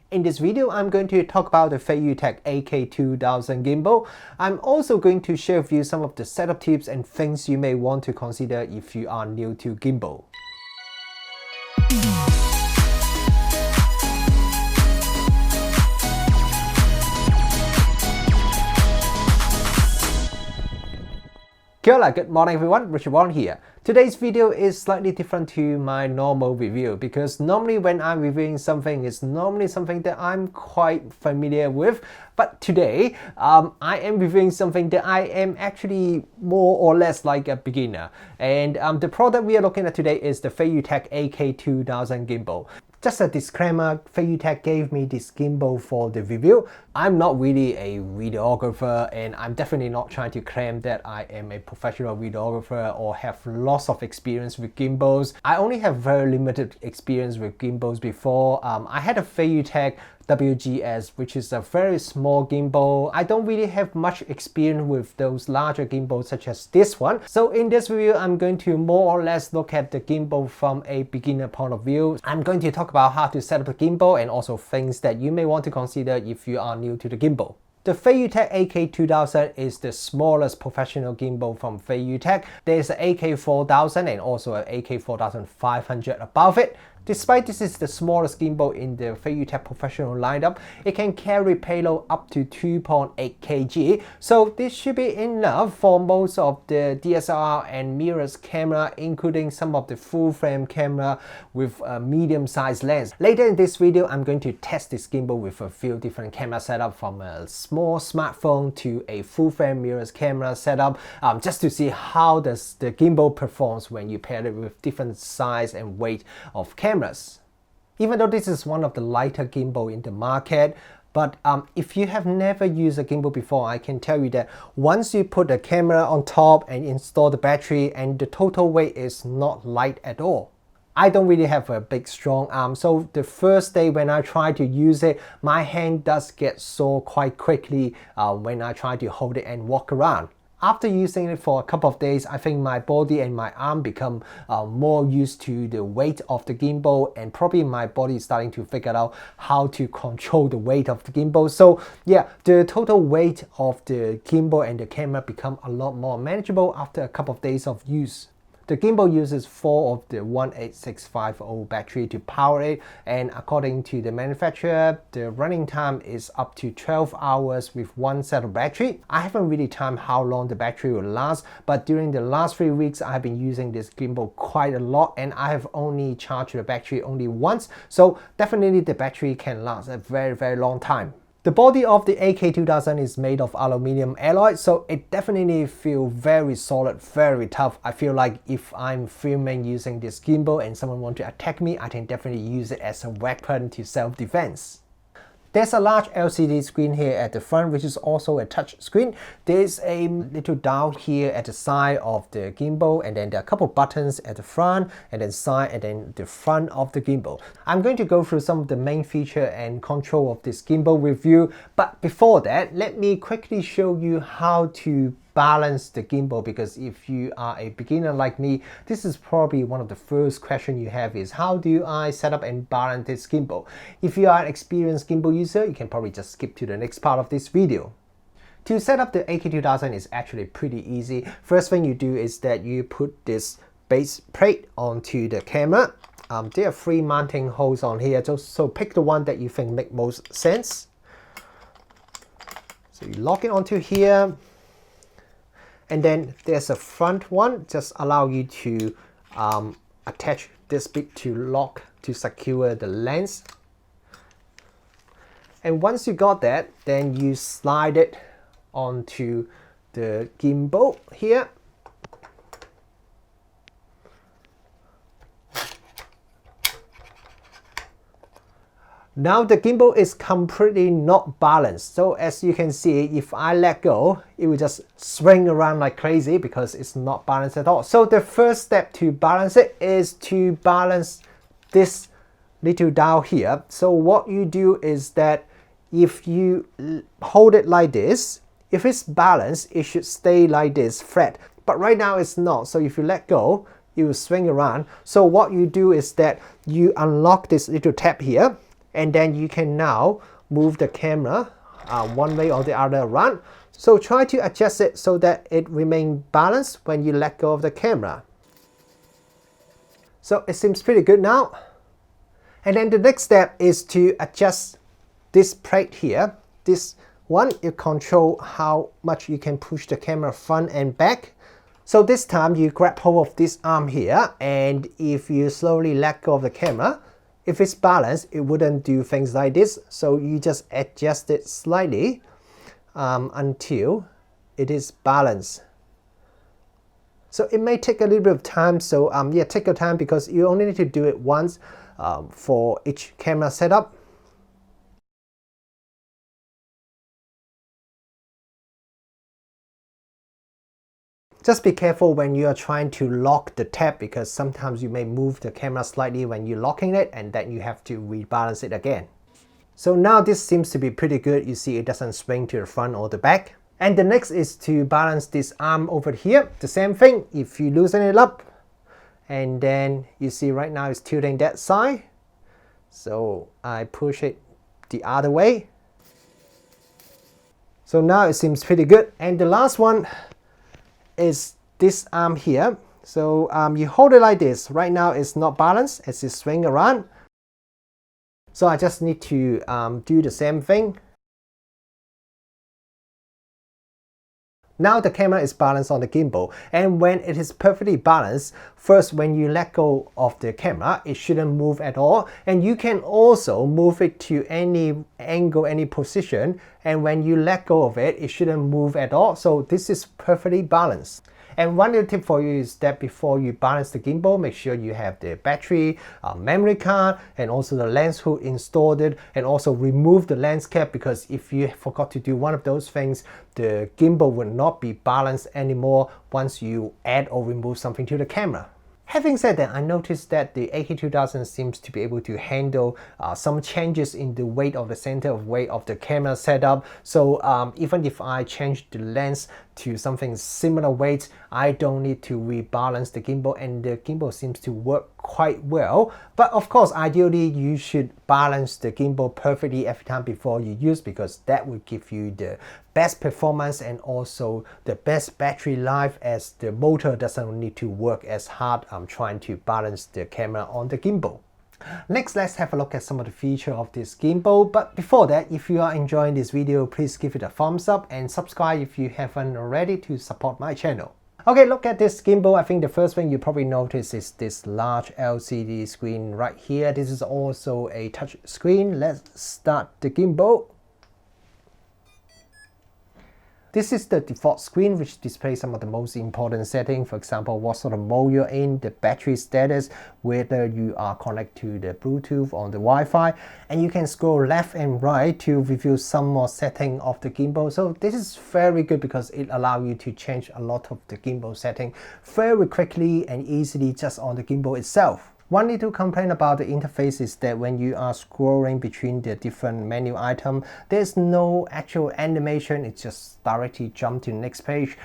In this video, I'm going to talk about the Feiyu Tech AK2000 gimbal. I'm also going to share with you some of the setup tips and things you may want to consider if you are new to gimbal. Kia ora, good morning everyone, Richard Warren here. Today's video is slightly different to my normal review because normally when I'm reviewing something, it's normally something that I'm quite familiar with. But today, I am reviewing something that I am actually more or less like a beginner. And the product we are looking at today is the Feiyu Tech AK2000 gimbal. Just a disclaimer, Feiyu Tech gave me this gimbal for the review. I'm not really a videographer and I'm definitely not trying to claim that I am a professional videographer or have lots of experience with gimbals. I only have very limited experience with gimbals before. I had a Feiyu Tech WGS, which is a very small gimbal. I don't really have much experience with those larger gimbals such as this one. So in this video, I'm going to more or less look at the gimbal from a beginner point of view. I'm going to talk about how to set up the gimbal and also things that you may want to consider if you are new to the gimbal. The Feiyu Tech AK2000 is the smallest professional gimbal from Feiyu Tech. There's an AK4000 and also an AK4500 above it. Despite this is the smallest gimbal in the Feiyu Tech professional lineup, it can carry payload up to 2.8 kg. So this should be enough for most of the DSLR and mirrorless camera, including some of the full frame camera with a medium-sized lens. Later in this video, I'm going to test this gimbal with a few different camera setup, from a small smartphone to a full frame mirrorless camera setup, just to see how does the gimbal performs when you pair it with different size and weight of cameras. Even though this is one of the lighter gimbal in the market, but if you have never used a gimbal before, I can tell you that once you put the camera on top and install the battery, and the total weight is not light at all. I don't really have a big strong arm, so the first day when I try to use it, my hand does get sore quite quickly when I try to hold it and walk around. After using it for a couple of days, I think my body and my arm become more used to the weight of the gimbal, and probably my body is starting to figure out how to control the weight of the gimbal. So yeah, the total weight of the gimbal and the camera become a lot more manageable after a couple of days of use. The gimbal uses 4 of the 18650 battery to power it, and according to the manufacturer, the running time is up to 12 hours with one set of battery. I haven't really timed how long the battery will last, but during the last 3 weeks, I've been using this gimbal quite a lot, and I have only charged the battery only once, so definitely the battery can last a very long time. The body of the AK2000 is made of aluminum alloy, so it definitely feels very solid, very tough. I feel like if I'm filming using this gimbal and someone wants to attack me, I can definitely use it as a weapon to self-defense. There's a large LCD screen here at the front, which is also a touch screen. There's a little dial here at the side of the gimbal, and then there are a couple buttons at the front and then side and then the front of the gimbal. I'm going to go through some of the main feature and control of this gimbal with you, but before that, let me quickly show you how to balance the gimbal, because if you are a beginner like me, this is probably one of the first questions you have is how do I set up and balance this gimbal? If you are an experienced gimbal user, you can probably just skip to the next part of this video. To set up the AK2000 is actually pretty easy. First thing you do is that you put this base plate onto the camera. There are 3 mounting holes on here, so pick the one that you think make most sense. So you lock it onto here. And then there's a front one, just allow you to attach this bit to lock to secure the lens. And once you got that, then you slide it onto the gimbal here. Now the gimbal is completely not balanced. So as you can see, if I let go, it will just swing around like crazy because it's not balanced at all. So the first step to balance it is to balance this little dial here. So what you do is that if you hold it like this, if it's balanced, it should stay like this flat. But right now it's not. So if you let go, it will swing around. So what you do is that you unlock this little tab here. and then you can now move the camera one way or the other around. So try to adjust it so that it remains balanced when you let go of the camera. So it seems pretty good now. And then the next step is to adjust this plate here. This one, you control how much you can push the camera front and back. So this time you grab hold of this arm here, and if you slowly let go of the camera, if it's balanced, it wouldn't do things like this. So you just adjust it slightly until it is balanced. So it may take a little bit of time, so yeah, take your time because you only need to do it once for each camera setup. Just be careful when you are trying to lock the tab, because sometimes you may move the camera slightly when you're locking it, and then you have to rebalance it again. So now this seems to be pretty good. You see it doesn't swing to the front or the back. And the next is to balance this arm over here. The same thing, if you loosen it up, and then you see right now it's tilting that side. So I push it the other way. So now it seems pretty good. And the last one is this arm here. So you hold it like this. Right now it's not balanced as it swings around. So I just need to do the same thing. Now the camera is balanced on the gimbal, and when it is perfectly balanced, first when you let go of the camera, it shouldn't move at all, and you can also move it to any angle, any position, and when you let go of it, it shouldn't move at all. So this is perfectly balanced. And one little tip for you is that before you balance the gimbal, make sure you have the battery, memory card, and also the lens hood installed it, and also remove the lens cap, because if you forgot to do one of those things, the gimbal will not be balanced anymore once you add or remove something to the camera. Having said that, I noticed that the AK2000 seems to be able to handle some changes in the weight of the center of weight of the camera setup. So even if I change the lens to something similar weight, I don't need to rebalance the gimbal, and the gimbal seems to work quite well. But of course, ideally you should balance the gimbal perfectly every time before you use, because that will give you the best performance and also the best battery life, as the motor doesn't need to work as hard trying to balance the camera on the gimbal. Next, let's have a look at some of the features of this gimbal. But before that, if you are enjoying this video, please give it a thumbs up and subscribe if you haven't already to support my channel. Okay, look at this gimbal. I think the first thing you probably notice is this large LCD screen right here. This is also a touch screen. Let's start the gimbal. This is the default screen, which displays some of the most important settings. For example, what sort of mode you're in, the battery status, whether you are connected to the Bluetooth or the Wi-Fi, and you can scroll left and right to review some more settings of the gimbal. So this is very good because it allows you to change a lot of the gimbal settings very quickly and easily just on the gimbal itself. One little complaint about the interface is that when you are scrolling between the different menu items, there's no actual animation. It just directly jumps to the next page.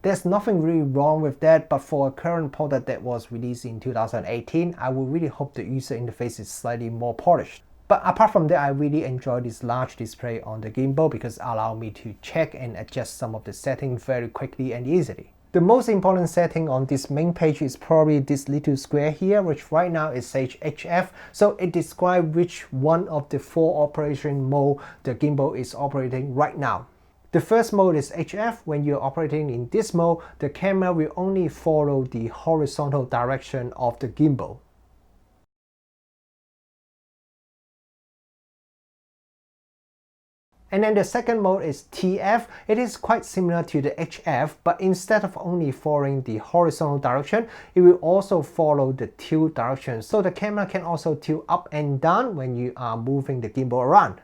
There's nothing really wrong with that, but for a current product that was released in 2018, I would really hope the user interface is slightly more polished. But apart from that, I really enjoy this large display on the gimbal because it allows me to check and adjust some of the settings very quickly and easily. The most important setting on this main page is probably this little square here, which right now is says HF. So it describes which one of the 4 operation modes the gimbal is operating right now. The first mode is HF. When you're operating in this mode, the camera will only follow the horizontal direction of the gimbal. And then the second mode is TF. It is quite similar to the HF, but instead of only following the horizontal direction, it will also follow the tilt direction. So the camera can also tilt up and down when you are moving the gimbal around.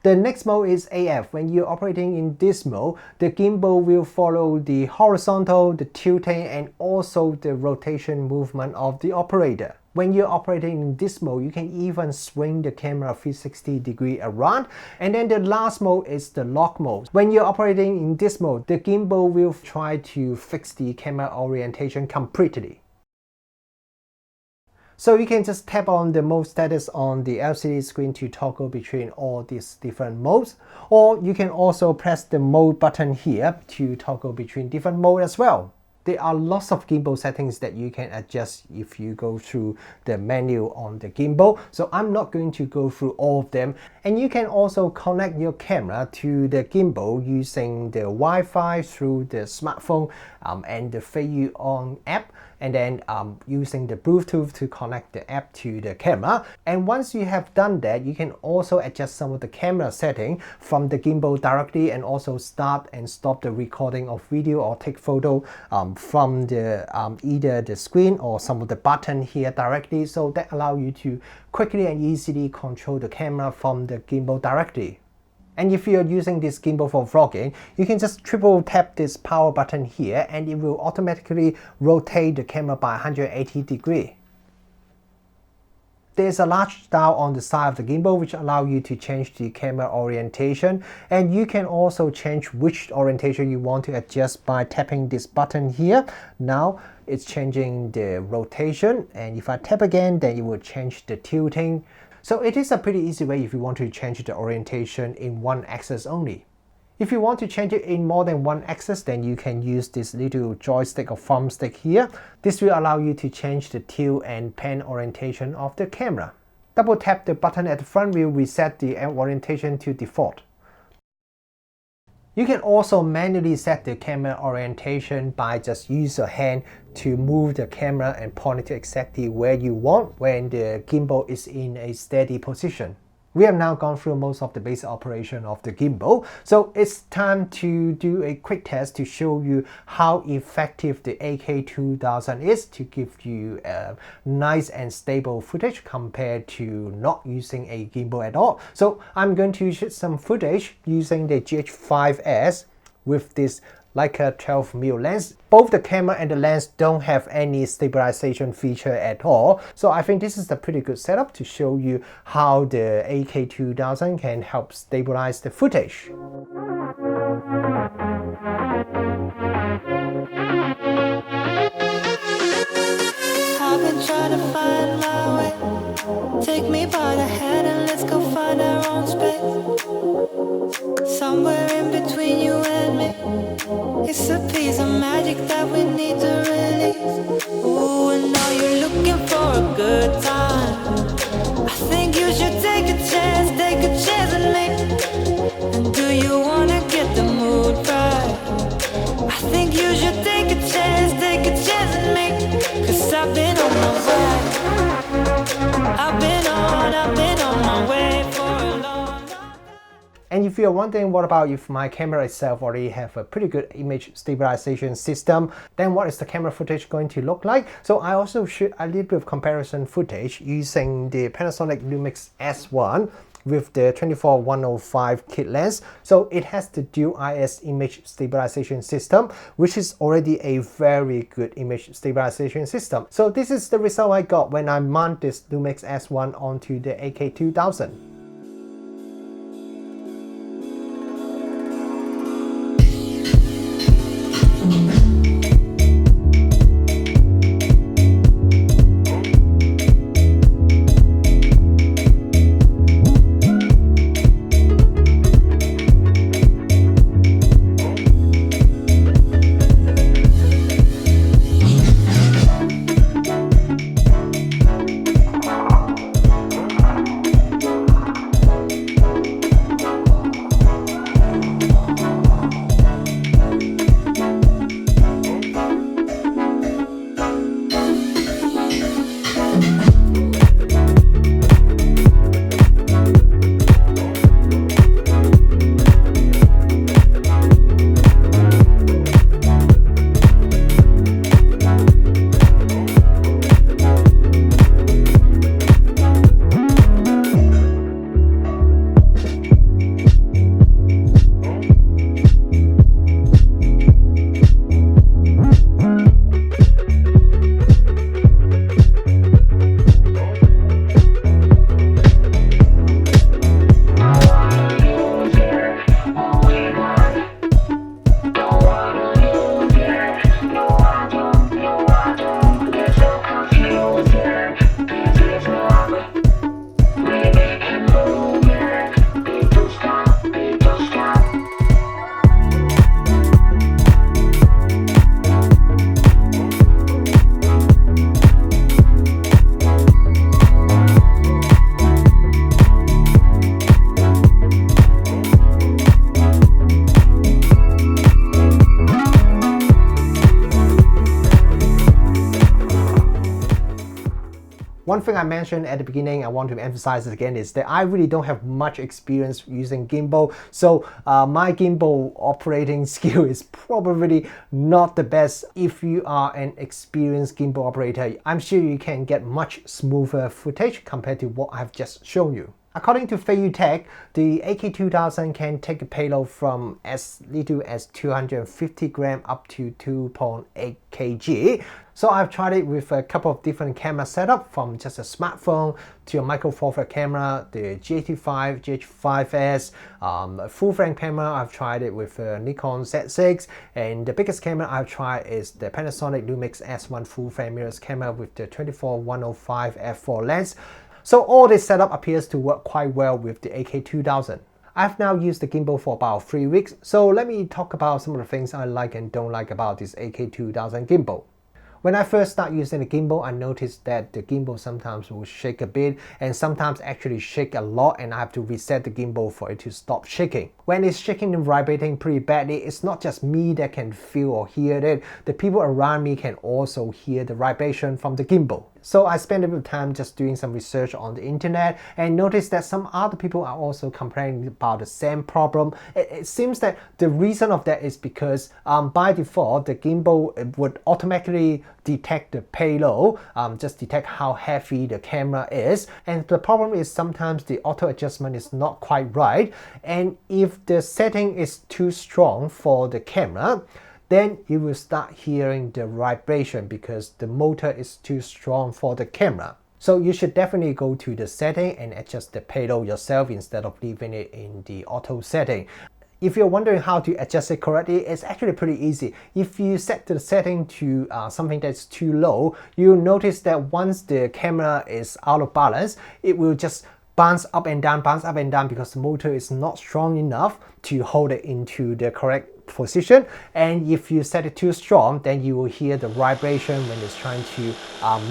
The next mode is AF. When you're operating in this mode, the gimbal will follow the horizontal, the tilting, and also the rotation movement of the operator. When you're operating in this mode, you can even swing the camera 360 degrees around. And then the last mode is the lock mode. When you're operating in this mode, the gimbal will try to fix the camera orientation completely. So you can just tap on the mode status on the LCD screen to toggle between all these different modes, or you can also press the mode button here to toggle between different modes as well. There are lots of gimbal settings that you can adjust if you go through the menu on the gimbal. So I'm not going to go through all of them. And you can also connect your camera to the gimbal using the Wi-Fi through the smartphone and the Feiyu app, and then using the Bluetooth to connect the app to the camera. And once you have done that, you can also adjust some of the camera setting from the gimbal directly, and also start and stop the recording of video or take photo from the either the screen or some of the button here directly. So that allows you to quickly and easily control the camera from the gimbal directly. And if you're using this gimbal for vlogging, you can just triple tap this power button here and it will automatically rotate the camera by 180 degrees. There's a large dial on the side of the gimbal which allows you to change the camera orientation, and you can also change which orientation you want to adjust by tapping this button here. Now it's changing the rotation, and if I tap again, then it will change the tilting. So it is a pretty easy way if you want to change the orientation in one axis only. If you want to change it in more than one axis, then you can use this little joystick or thumbstick here. This will allow you to change the tilt and pan orientation of the camera. Double tap the button at the front will reset the orientation to default. You can also manually set the camera orientation by just use your hand to move the camera and point it to exactly where you want when the gimbal is in a steady position. We have now gone through most of the basic operation of the gimbal, so it's time to do a quick test to show you how effective the AK2000 is to give you a nice and stable footage compared to not using a gimbal at all. So I'm going to shoot some footage using the GH5S with this Leica 12mm lens. Both the camera and the lens don't have any stabilization feature at all. So I think this is a pretty good setup to show you how the AK2000 can help stabilize the footage. I've been trying to find my way. Take me by the hand and let's go find our own space. Somewhere in between you and me. It's a piece of magic that we need to release. Ooh, and now you're looking for a good time. I think you should take a chance with me. And do you wanna get the mood right? I think you should take a chance with me. 'Cause I've been on my way. I've been on my way for a long time. And if you're wondering what about if my camera itself already have a pretty good image stabilization system, then what is the camera footage going to look like? So I also shoot a little bit of comparison footage using the Panasonic Lumix S1 with the 24-105 kit lens. So it has the dual IS image stabilization system, which is already a very good image stabilization system. So this is the result I got when I mount this Lumix S1 onto the AK2000. something I mentioned at the beginning, I want to emphasize it again, is that I really don't have much experience using gimbal. So my gimbal operating skill is probably not the best. If you are an experienced gimbal operator, I'm sure you can get much smoother footage compared to what I've just shown you. According to Feiyu Tech, the AK2000 can take a payload from as little as 250 grams up to 2.8 kg. So I've tried it with a couple of different camera setups, from just a smartphone to a micro four thirds camera, the GH5, GH5S, a full frame camera. I've tried it with a Nikon Z6, and the biggest camera I've tried is the Panasonic Lumix S1 full frame mirrorless camera with the 24-105 f4 lens. So all this setup appears to work quite well with the AK2000. I've now used the gimbal for about 3 weeks, so let me talk about some of the things I like and don't like about this AK2000 gimbal. When I first start using the gimbal, I noticed that the gimbal sometimes will shake a bit, and sometimes actually shake a lot, and I have to reset the gimbal for it to stop shaking. When it's shaking and vibrating pretty badly, it's not just me that can feel or hear it, the people around me can also hear the vibration from the gimbal. So I spent a bit of time just doing some research on the internet and noticed that some other people are also complaining about the same problem. It seems that the reason of that is because by default, the gimbal would automatically detect the payload, just detect how heavy the camera is. And the problem is sometimes the auto adjustment is not quite right. And if the setting is too strong for the camera, then you will start hearing the vibration because the motor is too strong for the camera. So you should definitely go to the setting and adjust the payload yourself instead of leaving it in the auto setting. If you're wondering how to adjust it correctly, it's actually pretty easy. If you set the setting to something that's too low, you'll notice that once the camera is out of balance, it will just bounce up and down because the motor is not strong enough to hold it into the correct position. And if you set it too strong, then you will hear the vibration when it's trying to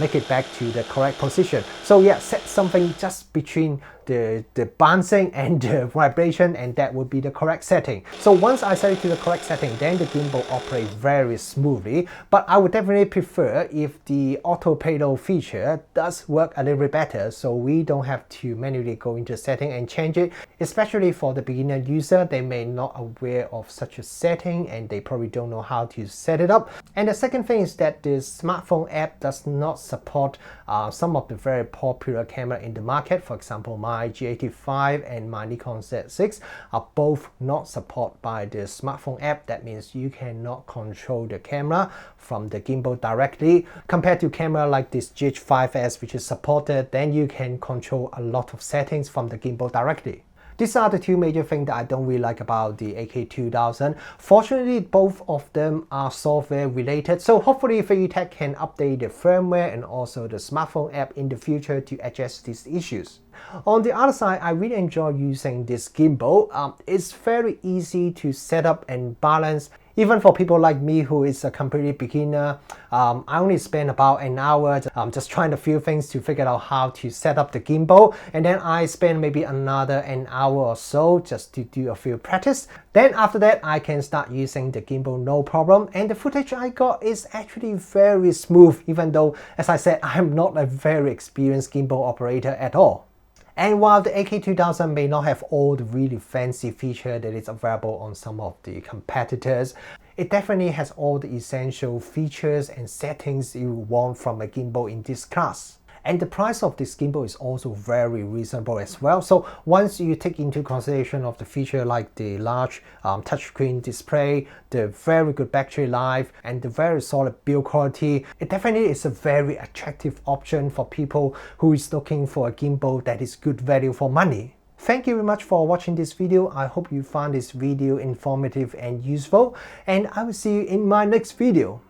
make it back to the correct position. So yeah, set something just between the bouncing and the vibration, and that would be the correct setting. So once I set it to the correct setting, then the gimbal operates very smoothly. But I would definitely prefer if the auto payload feature does work a little bit better, so we don't have to manually go into setting and change it. Especially for the beginner user, they may not aware of such a setting and they probably don't know how to set it up. And the second thing is that the smartphone app does not support some of the very popular camera in the market. For example, my GH5 and my Nikon Z6 are both not supported by the smartphone app. That means you cannot control the camera from the gimbal directly. Compared to camera like this GH5S, which is supported, then you can control a lot of settings from the gimbal directly. These are the two major things that I don't really like about the AK2000. Fortunately, both of them are software related, so hopefully Feiyu Tech can update the firmware and also the smartphone app in the future to address these issues. On the other side, I really enjoy using this gimbal. It's very easy to set up and balance. Even for people like me who is a completely beginner, I only spend about an hour just trying a few things to figure out how to set up the gimbal, and then I spend maybe another an hour or so just to do a few practice. Then after that, I can start using the gimbal no problem, and the footage I got is actually very smooth, even though, as I said, I'm not a very experienced gimbal operator at all. And while the AK2000 may not have all the really fancy features that is available on some of the competitors, it definitely has all the essential features and settings you want from a gimbal in this class. And the price of this gimbal is also very reasonable as well. So once you take into consideration of the feature like the large touchscreen display, the very good battery life, and the very solid build quality, it definitely is a very attractive option for people who is looking for a gimbal that is good value for money. Thank you very much for watching this video. I hope you found this video informative and useful, and I will see you in my next video.